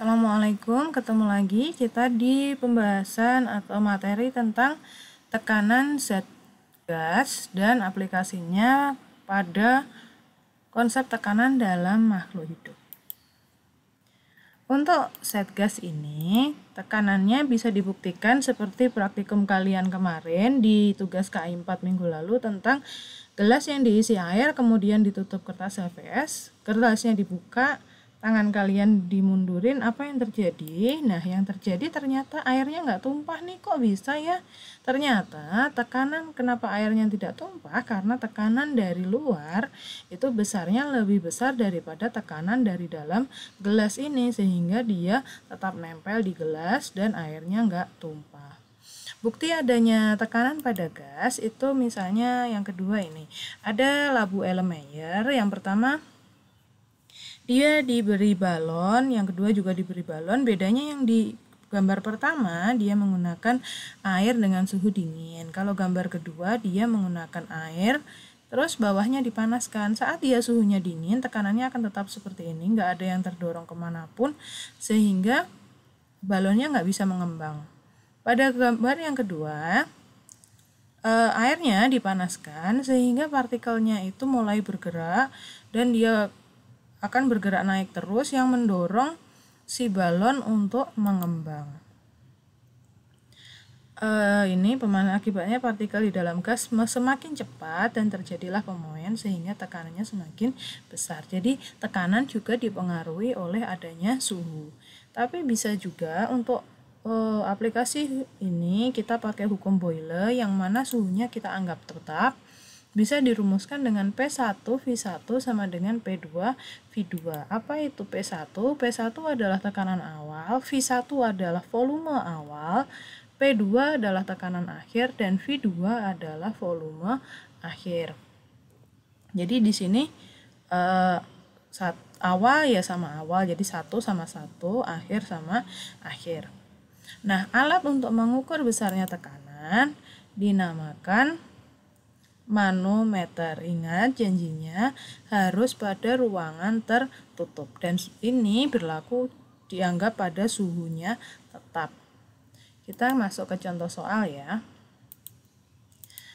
Assalamualaikum, ketemu lagi kita di pembahasan atau materi tentang tekanan zat gas dan aplikasinya pada konsep tekanan dalam makhluk hidup. Untuk zat gas ini, tekanannya bisa dibuktikan seperti praktikum kalian kemarin di tugas KI 4 minggu lalu tentang gelas yang diisi air kemudian ditutup kertas HVS, kertasnya dibuka, tangan kalian dimundurin, apa yang terjadi? Nah, yang terjadi ternyata airnya nggak tumpah nih, kok bisa ya? Ternyata tekanan kenapa airnya tidak tumpah? Karena tekanan dari luar itu besarnya lebih besar daripada tekanan dari dalam gelas ini, sehingga dia tetap nempel di gelas dan airnya nggak tumpah. Bukti adanya tekanan pada gas itu misalnya yang kedua ini. Ada labu Erlenmeyer, yang pertama dia diberi balon, yang kedua juga diberi balon. Bedanya yang di gambar pertama dia menggunakan air dengan suhu dingin. Kalau gambar kedua dia menggunakan air, terus bawahnya dipanaskan. Saat dia suhunya dingin, tekanannya akan tetap seperti ini, nggak ada yang terdorong kemanapun, sehingga balonnya nggak bisa mengembang. Pada gambar yang kedua, airnya dipanaskan sehingga partikelnya itu mulai bergerak dan dia akan bergerak naik terus yang mendorong si balon untuk mengembang. Ini akibatnya partikel di dalam gas semakin cepat dan terjadilah pemuaian sehingga tekanannya semakin besar. Jadi tekanan juga dipengaruhi oleh adanya suhu. Tapi bisa juga untuk aplikasi ini kita pakai hukum Boyle yang mana suhunya kita anggap tetap. Bisa dirumuskan dengan P1 V1 sama dengan P2 V2. Apa itu P1? P1 adalah tekanan awal, V1 adalah volume awal, P2 adalah tekanan akhir, dan V2 adalah volume akhir. Jadi di sini awal ya sama awal, jadi 1 sama 1, akhir sama akhir. Nah, alat untuk mengukur besarnya tekanan dinamakan manometer. Ingat janjinya harus pada ruangan tertutup dan ini berlaku dianggap pada suhunya tetap. Kita masuk ke contoh soal ya.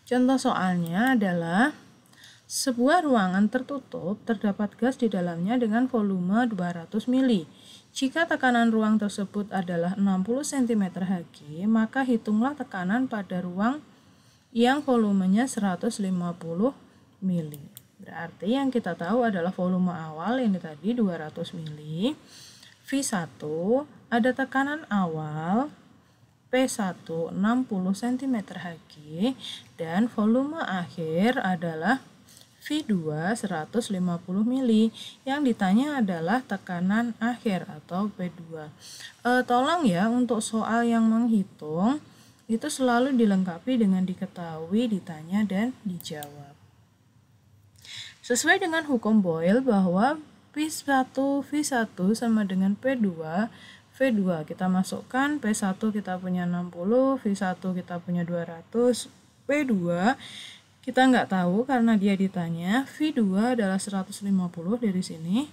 Contoh soalnya adalah sebuah ruangan tertutup terdapat gas di dalamnya dengan volume 200 mili. Jika tekanan ruang tersebut adalah 60 cm Hg, maka hitunglah tekanan pada ruang yang volumenya 150 mili. Berarti yang kita tahu adalah volume awal ini tadi 200 mili. V1 ada tekanan awal P1 60 cm Hg dan volume akhir adalah V2 150 mili. Yang ditanya adalah tekanan akhir atau P2. Tolong ya untuk soal yang menghitung itu selalu dilengkapi dengan diketahui, ditanya, dan dijawab. Sesuai dengan hukum Boyle bahwa P1 V1 sama dengan P2 V2. Kita masukkan P1 kita punya 60, V1 kita punya 200, P2 kita nggak tahu karena dia ditanya. V2 adalah 150 dari sini.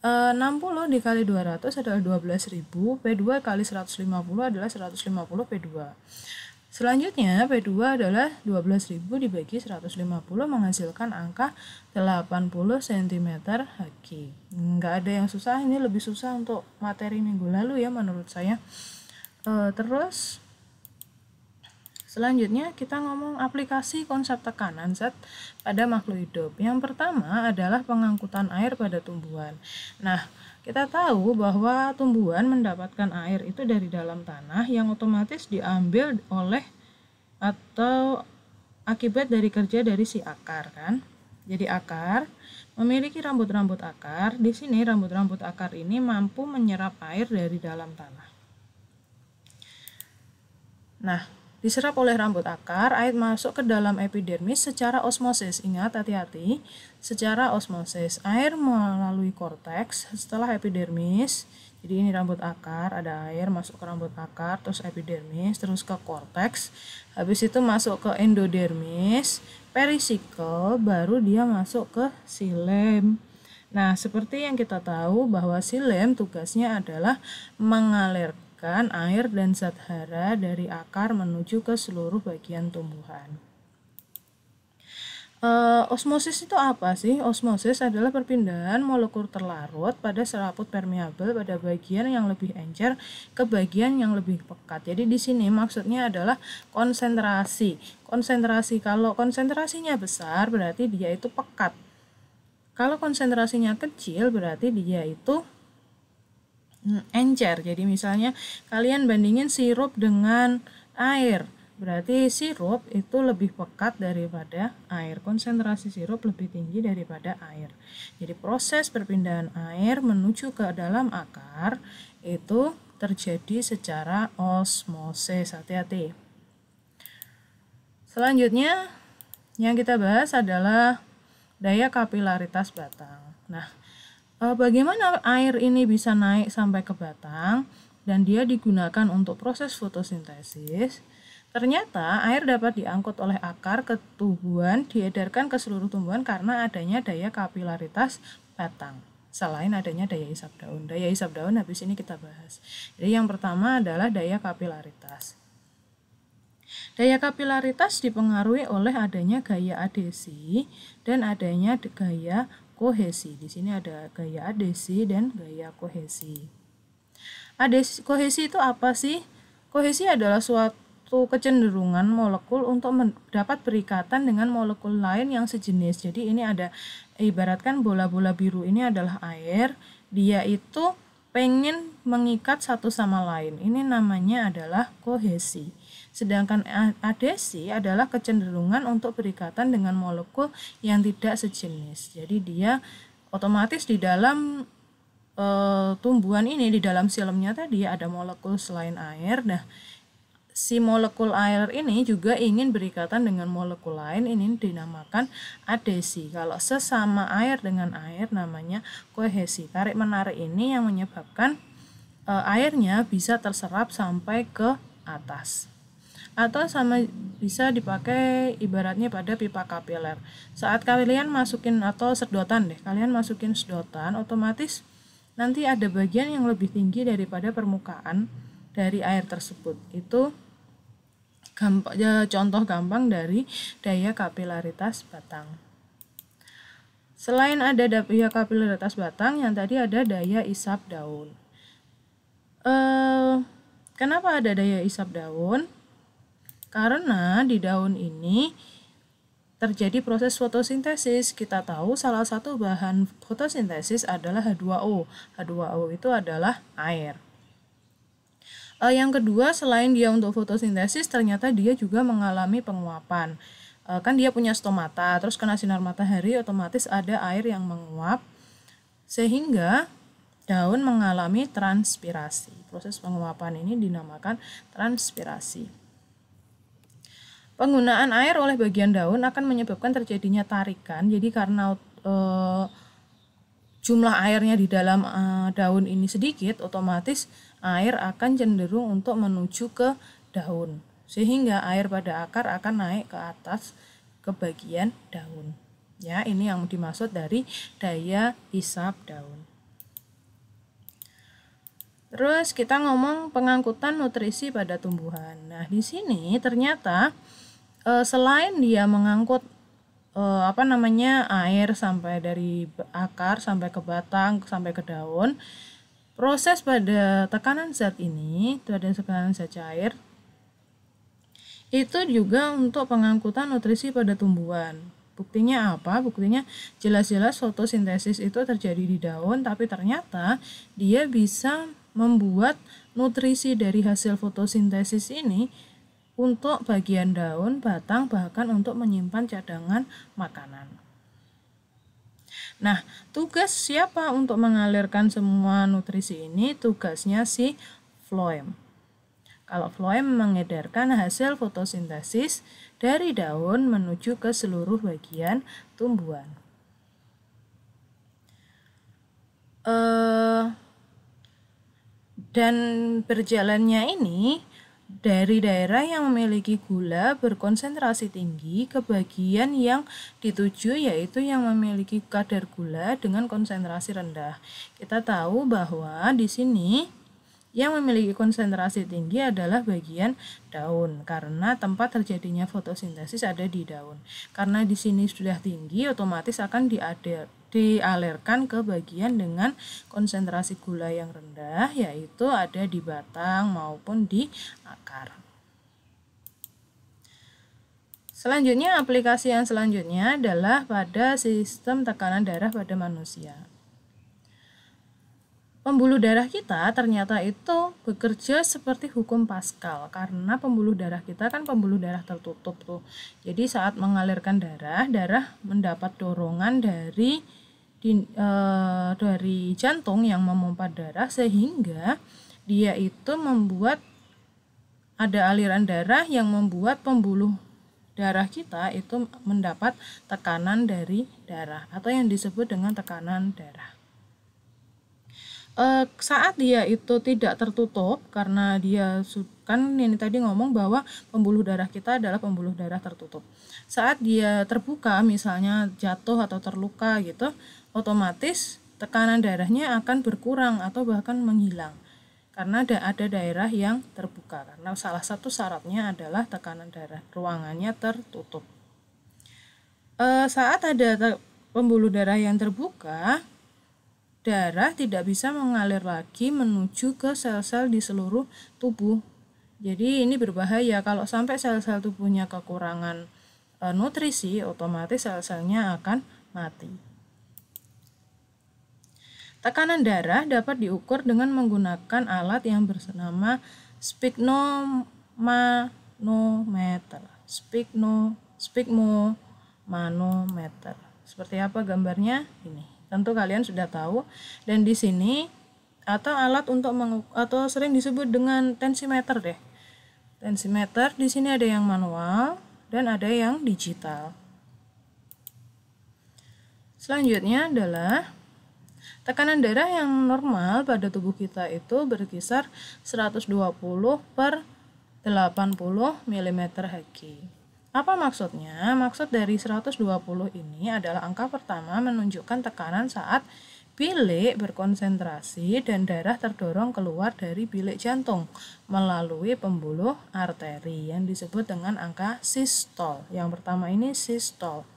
60 dikali 200 adalah 12.000, P2 kali 150 adalah 150 P2. Selanjutnya P2 adalah 12.000 dibagi 150 menghasilkan angka 80 cm Hg. Nggak ada yang susah, ini lebih susah untuk materi minggu lalu ya menurut saya. Terus selanjutnya kita ngomong aplikasi konsep tekanan zat pada makhluk hidup. Yang pertama adalah pengangkutan air pada tumbuhan. Nah, kita tahu bahwa tumbuhan mendapatkan air itu dari dalam tanah yang otomatis diambil oleh atau akibat dari kerja dari si akar kan. Jadi akar memiliki rambut-rambut akar. Di sini rambut-rambut akar ini mampu menyerap air dari dalam tanah. Nah, diserap oleh rambut akar, air masuk ke dalam epidermis secara osmosis. Ingat, hati-hati, secara osmosis. Air melalui korteks setelah epidermis. Jadi ini rambut akar, ada air masuk ke rambut akar, terus epidermis, terus ke korteks. Habis itu masuk ke endodermis, perisikel, baru dia masuk ke xilem. Nah, seperti yang kita tahu bahwa silem tugasnya adalah mengalirkan air dan zat hara dari akar menuju ke seluruh bagian tumbuhan. Osmosis itu apa sih? Osmosis adalah perpindahan molekul terlarut pada selaput permeabel pada bagian yang lebih encer ke bagian yang lebih pekat. Jadi di sini maksudnya adalah konsentrasi. Kalau konsentrasinya besar berarti dia itu pekat. Kalau konsentrasinya kecil berarti dia itu encer. Jadi misalnya kalian bandingin sirup dengan air. Berarti sirup itu lebih pekat daripada air. Konsentrasi sirup lebih tinggi daripada air. Jadi proses perpindahan air menuju ke dalam akar itu terjadi secara osmosis. Hati-hati. Selanjutnya yang kita bahas adalah daya kapilaritas batang. Nah, bagaimana air ini bisa naik sampai ke batang dan dia digunakan untuk proses fotosintesis? Ternyata air dapat diangkut oleh akar ke tumbuhan, diedarkan ke seluruh tumbuhan karena adanya daya kapilaritas batang. Selain adanya daya isap daun. Daya isap daun habis ini kita bahas. Jadi yang pertama adalah daya kapilaritas. Daya kapilaritas dipengaruhi oleh adanya gaya adhesi dan adanya gaya kohesi. Di sini ada gaya adhesi dan gaya kohesi. Kohesi itu apa sih? Kohesi adalah suatu kecenderungan molekul untuk mendapat berikatan dengan molekul lain yang sejenis. Jadi ini ada, ibaratkan bola-bola biru ini adalah air, dia itu pengen mengikat satu sama lain. Ini namanya adalah kohesi. Sedangkan adhesi adalah kecenderungan untuk berikatan dengan molekul yang tidak sejenis. Jadi dia otomatis di dalam tumbuhan ini, di dalam silemnya tadi ada molekul selain air. Nah, si molekul air ini juga ingin berikatan dengan molekul lain, ini dinamakan adhesi. Kalau sesama air dengan air namanya kohesi. Tarik-menarik ini yang menyebabkan airnya bisa terserap sampai ke atas. Atau sama bisa dipakai ibaratnya pada pipa kapiler. Saat kalian masukin atau sedotan kalian masukin sedotan, otomatis nanti ada bagian yang lebih tinggi daripada permukaan dari air tersebut. Itu contoh gampang dari daya kapilaritas batang. Selain ada daya kapilaritas batang, yang tadi ada daya isap daun. Kenapa ada daya isap daun? Karena di daun ini terjadi proses fotosintesis. Kita tahu salah satu bahan fotosintesis adalah H2O. H2O itu adalah air. Yang kedua, selain dia untuk fotosintesis, ternyata dia juga mengalami penguapan. Kan dia punya stomata, terus kena sinar matahari, otomatis ada air yang menguap, sehingga daun mengalami transpirasi. Proses penguapan ini dinamakan transpirasi. Penggunaan air oleh bagian daun akan menyebabkan terjadinya tarikan. Jadi karena jumlah airnya di dalam daun ini sedikit, otomatis air akan cenderung untuk menuju ke daun. Sehingga air pada akar akan naik ke atas ke bagian daun. Ya, ini yang dimaksud dari daya isap daun. Terus kita ngomong pengangkutan nutrisi pada tumbuhan. Nah, di sini ternyata selain dia mengangkut air sampai dari akar sampai ke batang sampai ke daun, proses pada tekanan zat ini, pada tekanan zat cair, itu juga untuk pengangkutan nutrisi pada tumbuhan. Buktinya apa? Buktinya jelas-jelas fotosintesis itu terjadi di daun, tapi ternyata dia bisa membuat nutrisi dari hasil fotosintesis ini untuk bagian daun, batang, bahkan untuk menyimpan cadangan makanan. Nah, tugas siapa untuk mengalirkan semua nutrisi ini? Tugasnya si floem. Kalau floem mengedarkan hasil fotosintesis dari daun menuju ke seluruh bagian tumbuhan. Dan berjalannya ini dari daerah yang memiliki gula berkonsentrasi tinggi ke bagian yang dituju, yaitu yang memiliki kadar gula dengan konsentrasi rendah. Kita tahu bahwa di sini yang memiliki konsentrasi tinggi adalah bagian daun karena tempat terjadinya fotosintesis ada di daun. Karena di sini sudah tinggi, otomatis akan dialirkan ke bagian dengan konsentrasi gula yang rendah, yaitu ada di batang maupun di akar. Selanjutnya, aplikasi yang selanjutnya adalah pada sistem tekanan darah pada manusia. Pembuluh darah kita ternyata itu bekerja seperti hukum Pascal, karena pembuluh darah kita kan pembuluh darah tertutup tuh. Jadi saat mengalirkan darah, darah mendapat dorongan dari jantung yang memompa darah, sehingga dia itu membuat ada aliran darah yang membuat pembuluh darah kita itu mendapat tekanan dari darah atau yang disebut dengan tekanan darah. Saat dia itu tidak tertutup, karena dia kan ini tadi ngomong bahwa pembuluh darah kita adalah pembuluh darah tertutup. Saat dia terbuka, misalnya jatuh atau terluka gitu, otomatis tekanan darahnya akan berkurang atau bahkan menghilang karena ada daerah yang terbuka, karena salah satu syaratnya adalah tekanan darah ruangannya tertutup. Saat ada pembuluh darah yang terbuka, darah tidak bisa mengalir lagi menuju ke sel-sel di seluruh tubuh. Jadi ini berbahaya kalau sampai sel-sel tubuhnya kekurangan nutrisi, otomatis sel-selnya akan mati. Tekanan darah dapat diukur dengan menggunakan alat yang bernama sphygmomanometer. Sphygmomanometer. Seperti apa gambarnya? Ini. Tentu kalian sudah tahu, dan di sini atau alat untuk atau sering disebut dengan tensimeter deh. Tensimeter di sini ada yang manual dan ada yang digital. Selanjutnya adalah tekanan darah yang normal pada tubuh kita itu berkisar 120 per 80 mm Hg. Apa maksudnya? Maksud dari 120 ini adalah angka pertama menunjukkan tekanan saat bilik berkonsentrasi dan darah terdorong keluar dari bilik jantung melalui pembuluh arteri yang disebut dengan angka sistol. Yang pertama ini sistol.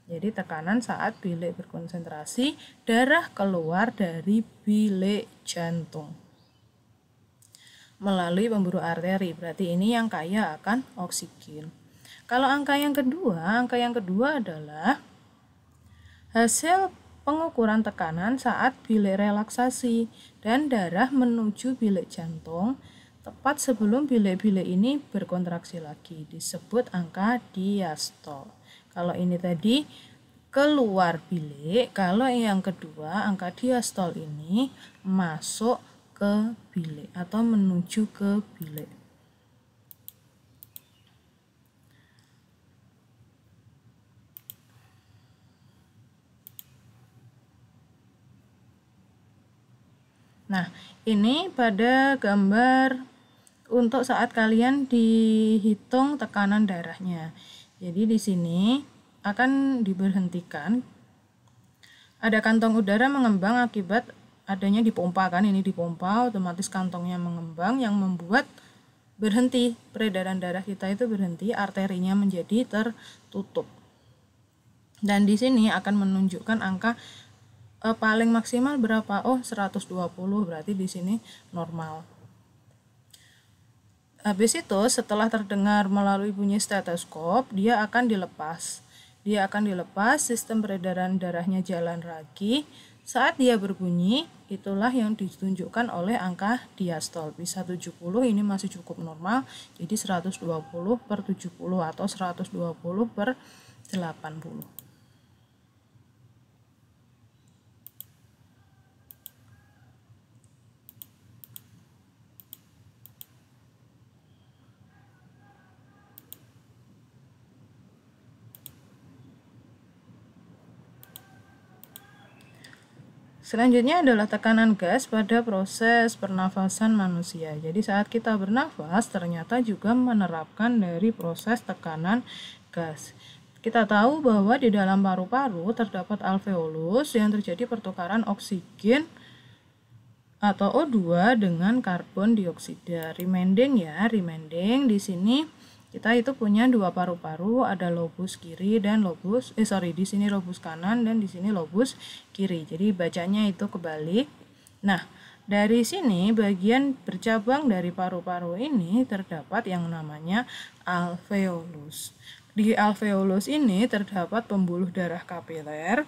Jadi tekanan saat bilik berkonsentrasi, darah keluar dari bilik jantung melalui pembuluh arteri. Berarti ini yang kaya akan oksigen. Kalau angka yang kedua adalah hasil pengukuran tekanan saat bilik relaksasi dan darah menuju bilik jantung tepat sebelum bilik-bilik ini berkontraksi lagi, disebut angka diastol. Kalau ini tadi keluar bilik, kalau yang kedua angka diastol ini masuk ke bilik atau menuju ke bilik. Nah, ini pada gambar untuk saat kalian dihitung tekanan darahnya. Jadi di sini akan diberhentikan. Ada kantong udara mengembang akibat adanya dipompa kan, ini dipompa, otomatis kantongnya mengembang yang membuat berhenti peredaran darah kita itu berhenti, arterinya menjadi tertutup. Dan di sini akan menunjukkan angka paling maksimal berapa? 120, berarti di sini normal. Habis itu setelah terdengar melalui bunyi stetoskop, dia akan dilepas. Sistem peredaran darahnya jalan lagi. Saat dia berbunyi, itulah yang ditunjukkan oleh angka diastol. Bisa 70, ini masih cukup normal. Jadi 120 per 70 atau 120 per 80. Selanjutnya adalah tekanan gas pada proses pernafasan manusia. Jadi saat kita bernafas ternyata juga menerapkan dari proses tekanan gas. Kita tahu bahwa di dalam paru-paru terdapat alveolus yang terjadi pertukaran oksigen atau O2 dengan karbon dioksida. Reminding di sini kita itu punya dua paru-paru, ada lobus kiri dan di sini lobus kanan dan di sini lobus kiri. Jadi bacanya itu kebalik. Nah, dari sini bagian bercabang dari paru-paru ini terdapat yang namanya alveolus. Di alveolus ini terdapat pembuluh darah kapiler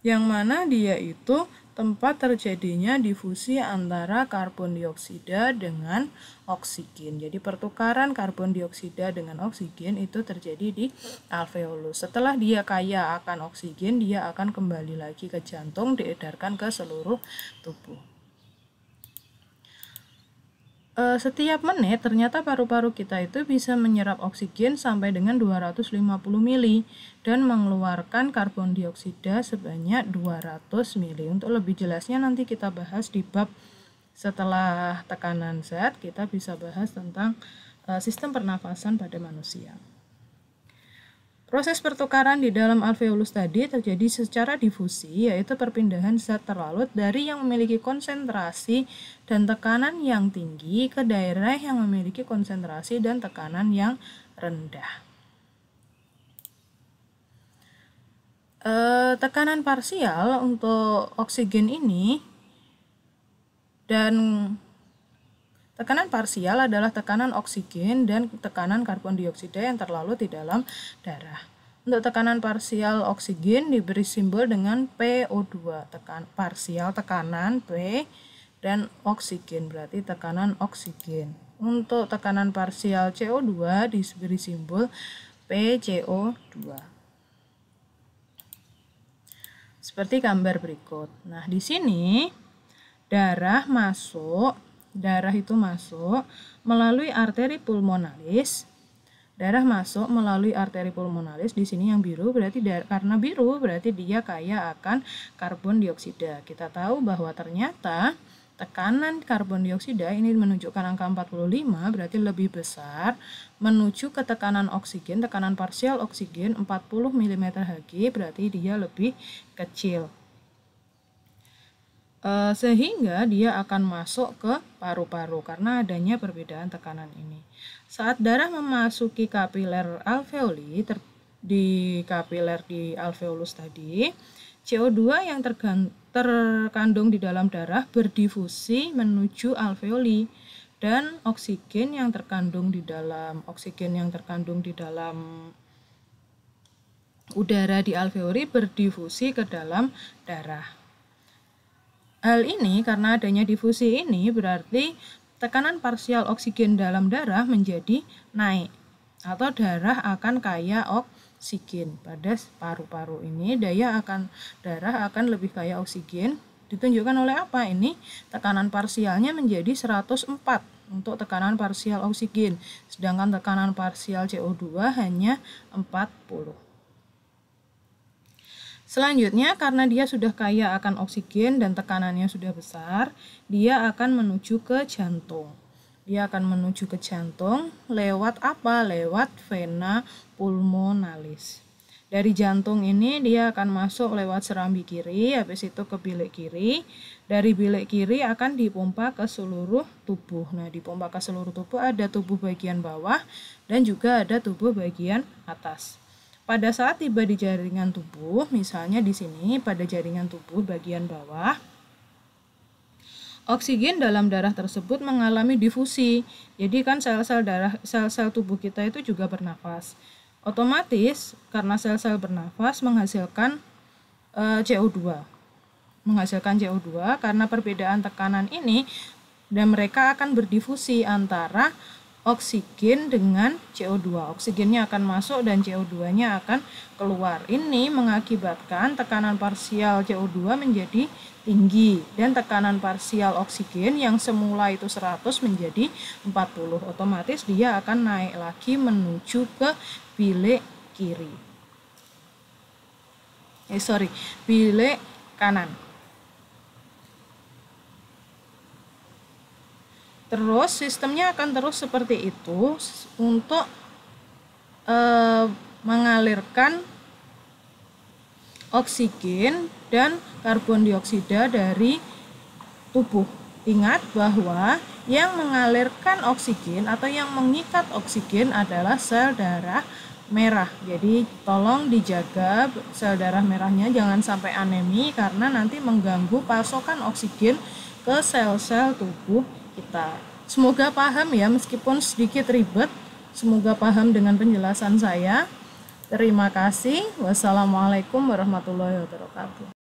yang mana dia itu tempat terjadinya difusi antara karbon dioksida dengan oksigen. Jadi pertukaran karbon dioksida dengan oksigen itu terjadi di alveolus. Setelah dia kaya akan oksigen, dia akan kembali lagi ke jantung, diedarkan ke seluruh tubuh. Setiap menit ternyata paru-paru kita itu bisa menyerap oksigen sampai dengan 250 mili dan mengeluarkan karbon dioksida sebanyak 200 mili. Untuk lebih jelasnya nanti kita bahas di bab setelah tekanan zat, kita bisa bahas tentang sistem pernafasan pada manusia. Proses pertukaran di dalam alveolus tadi terjadi secara difusi, yaitu perpindahan zat terlalut dari yang memiliki konsentrasi dan tekanan yang tinggi ke daerah yang memiliki konsentrasi dan tekanan yang rendah. Tekanan parsial untuk oksigen ini tekanan parsial adalah tekanan oksigen dan tekanan karbon dioksida yang terlarut di dalam darah. Untuk tekanan parsial oksigen diberi simbol dengan PO2, parsial tekanan P dan oksigen berarti tekanan oksigen. Untuk tekanan parsial CO2 diberi simbol PCO2. Seperti gambar berikut. Nah, di sini darah itu masuk melalui arteri pulmonalis. Darah masuk melalui arteri pulmonalis, di sini yang biru berarti karena biru berarti dia kaya akan karbon dioksida. Kita tahu bahwa ternyata tekanan karbon dioksida ini menunjukkan angka 45 berarti lebih besar menuju ke tekanan oksigen, tekanan parsial oksigen 40 mmHg berarti dia lebih kecil. Sehingga dia akan masuk ke paru-paru karena adanya perbedaan tekanan ini. Saat darah memasuki kapiler alveoli di kapiler di alveolus tadi, CO2 yang terkandung di dalam darah berdifusi menuju alveoli dan oksigen yang terkandung di dalam udara di alveoli berdifusi ke dalam darah. Hal ini karena adanya difusi ini berarti tekanan parsial oksigen dalam darah menjadi naik atau darah akan kaya oksigen. Pada paru-paru ini darah akan lebih kaya oksigen. Ditunjukkan oleh apa ini? Tekanan parsialnya menjadi 104 untuk tekanan parsial oksigen, sedangkan tekanan parsial CO2 hanya 40. Selanjutnya, karena dia sudah kaya akan oksigen dan tekanannya sudah besar, dia akan menuju ke jantung. Lewat apa? Lewat vena pulmonalis. Dari jantung ini dia akan masuk lewat serambi kiri, habis itu ke bilik kiri. Dari bilik kiri akan dipompa ke seluruh tubuh. Nah, dipompa ke seluruh tubuh ada tubuh bagian bawah dan juga ada tubuh bagian atas. Pada saat tiba di jaringan tubuh, misalnya di sini pada jaringan tubuh bagian bawah, oksigen dalam darah tersebut mengalami difusi. Jadi kan sel-sel tubuh kita itu juga bernafas. Otomatis karena sel-sel bernafas menghasilkan CO2. Karena perbedaan tekanan ini dan mereka akan berdifusi antara oksigen dengan CO2. Oksigennya akan masuk dan CO2-nya akan keluar. Ini mengakibatkan tekanan parsial CO2 menjadi tinggi dan tekanan parsial oksigen yang semula itu 100 menjadi 40. Otomatis dia akan naik lagi menuju ke bilik bilik kanan. Terus sistemnya akan terus seperti itu untuk mengalirkan oksigen dan karbon dioksida dari tubuh. Ingat bahwa yang mengalirkan oksigen atau yang mengikat oksigen adalah sel darah merah. Jadi tolong dijaga sel darah merahnya jangan sampai anemi karena nanti mengganggu pasokan oksigen ke sel-sel tubuh kita. Semoga paham ya, meskipun sedikit ribet. Semoga paham dengan penjelasan saya. Terima kasih. Wassalamualaikum warahmatullahi wabarakatuh.